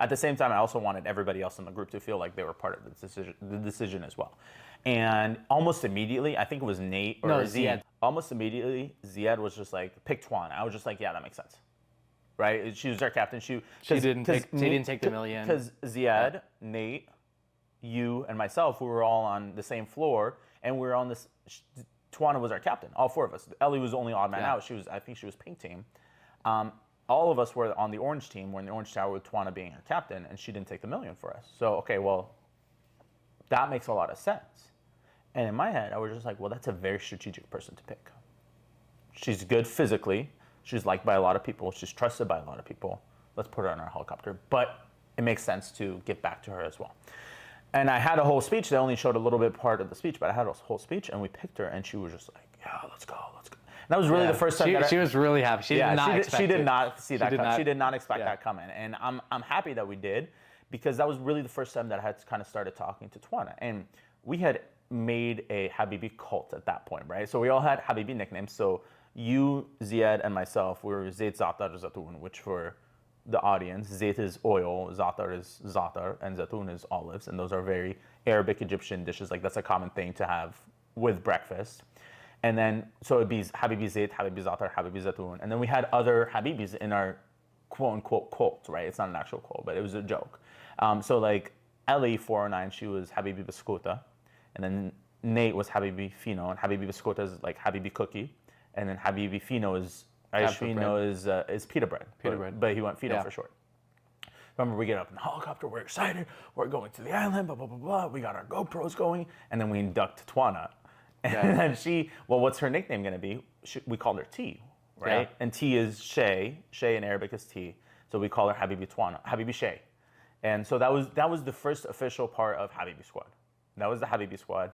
At the same time, I also wanted everybody else in the group to feel like they were part of the decision as well. And almost immediately, I think it was Nate or Ziad. Almost immediately, Ziad was just like, pick Twan. I was just like, yeah, that makes sense. Right? She was our captain. She didn't take the million. Because Ziad, Nate, you, and myself, we were all on the same floor, and we were on this. Tawana was our captain, all four of us. Ellie was only odd man out. I think she was pink team. All of us were on the orange team. We're in the orange tower with Tawana being our captain, and she didn't take the million for us. So, okay, well, that makes a lot of sense. And in my head, I was just like, well, that's a very strategic person to pick. She's good physically. She's liked by a lot of people. She's trusted by a lot of people. Let's put her on our helicopter. But it makes sense to give back to her as well. And I had a whole speech. They only showed a little bit part of the speech, but I had a whole speech, and we picked her, and she was just like, yeah, let's go, let's go. And that was really the first time she was really happy. She did not expect She did not see that coming. She did not expect that coming. And I'm happy that we did, because that was really the first time that I had kind of started talking to Tawana. And we had made a Habibi cult at that point, right? So we all had Habibi nicknames. So you, Ziad, and myself, we were Zayt, Zatar, Zatoun, which for the audience, Zayt is oil, Zatar is Zatar, and Zatoun is olives. And those are very Arabic Egyptian dishes. Like, that's a common thing to have with breakfast. And then, so it'd be Habibi Zayt, Habibi Zatar, Habibi Zatoun. And then we had other Habibis in our quote-unquote cult, right? It's not an actual quote, but it was a joke. So like Ellie, 409, she was Habibi Biscuita. And then Nate was Habibi Fino. And Habibi Biscuita is like Habibi Cookie. And then Habibi Fino is, is pita bread. But he went Fino for short. Remember, we get up in the helicopter, we're excited, we're going to the island, blah, blah, blah, blah. We got our GoPros going, and then we induct Tawana. And then what's her nickname going to be? We called her T, right? Yeah. And T is Shay. Shay in Arabic is T. So we call her Habibi Tawana, Habibi Shay. And so that was the first official part of Habibi Squad. That was the Habibi Squad.